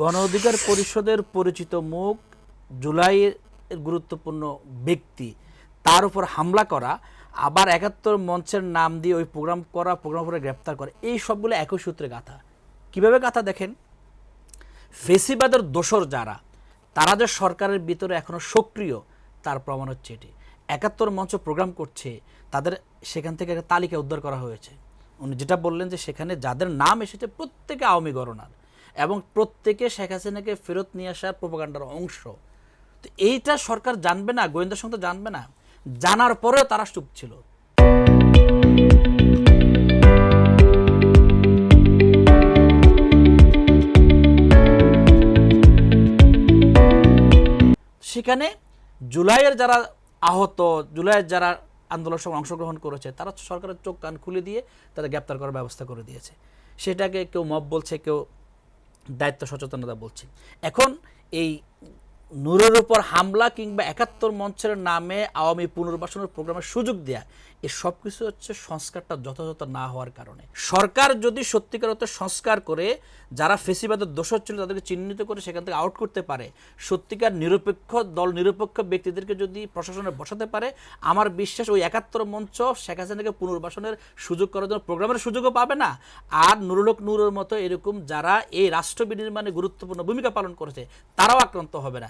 গণ অধিকার পরিষদের পরিচিত মুখ, জুলাইয়ের গুরুত্বপূর্ণ ব্যক্তি, তার উপর হামলা করা, আবার ৭১ মঞ্চের নাম দিয়ে ওই প্রোগ্রাম করা, প্রোগ্রাম করে গ্রেপ্তার করে, এই সবগুলো একই সূত্রে গাথা। কীভাবে গাথা দেখেন, ফেসিবাদের দোসর যারা, তারা যে সরকারের ভিতরে এখনও সক্রিয় তার প্রমাণ হচ্ছে এটি। ৭১ মঞ্চ প্রোগ্রাম করছে, তাদের সেখান থেকে একটা তালিকা উদ্ধার করা হয়েছে। উনি যেটা বললেন যে সেখানে যাদের নাম এসেছে প্রত্যেকে আওয়ামী গণনার এবং প্রত্যেকে শেখ হাসিনাকে ফেরত নিয়ে আসা প্রোপাগান্ডার অংশ। তো এইটা সরকার জানবে না, গোয়েন্দা সংস্থা জানবে না, জানার পরেও তারা চুপ ছিল। সেখানে জুলাইয়ের যারা আহত, জুলাইয়ের যারা আন্দোলনের সঙ্গে অংশগ্রহণ করেছে, তারা সরকারের চোখ কান খুলে দিয়ে তাদের গ্রেপ্তার করার ব্যবস্থা করে দিয়েছে। সেটাকে কেউ মব বলছে, কেউ দায়িত্ব সচেতনতা বলছে। এখন এই নূরের উপর হামলা কিংবা ৭১ মঞ্চের নামে আওয়ামী পুনর্বাসনের প্রোগ্রামের সুযোগ দেয়া, এই সব কিছু হচ্ছে সংস্কারটা যথাযথ না হওয়ার কারণে। সরকার যদি সত্যিকার অর্থে সংস্কার করে যারা ফেসিবাদের দোষর ছিল তাদেরকে চিহ্নিত করে সেখান থেকে আউট করতে পারে, সত্যিকার নিরপেক্ষ দল, নিরপেক্ষ ব্যক্তিদেরকে যদি প্রশাসনে বসাতে পারে, আমার বিশ্বাস ওই ৭১ মঞ্চ শেখ হাসিনাকে পুনর্বাসনের সুযোগ করার জন্য প্রোগ্রামের সুযোগও পাবে না। আর নুরুল হক নূরের মতো এরকম যারা এই রাষ্ট্র বিনির্মাণে গুরুত্বপূর্ণ ভূমিকা পালন করেছে, তারাও আক্রান্ত হবে না।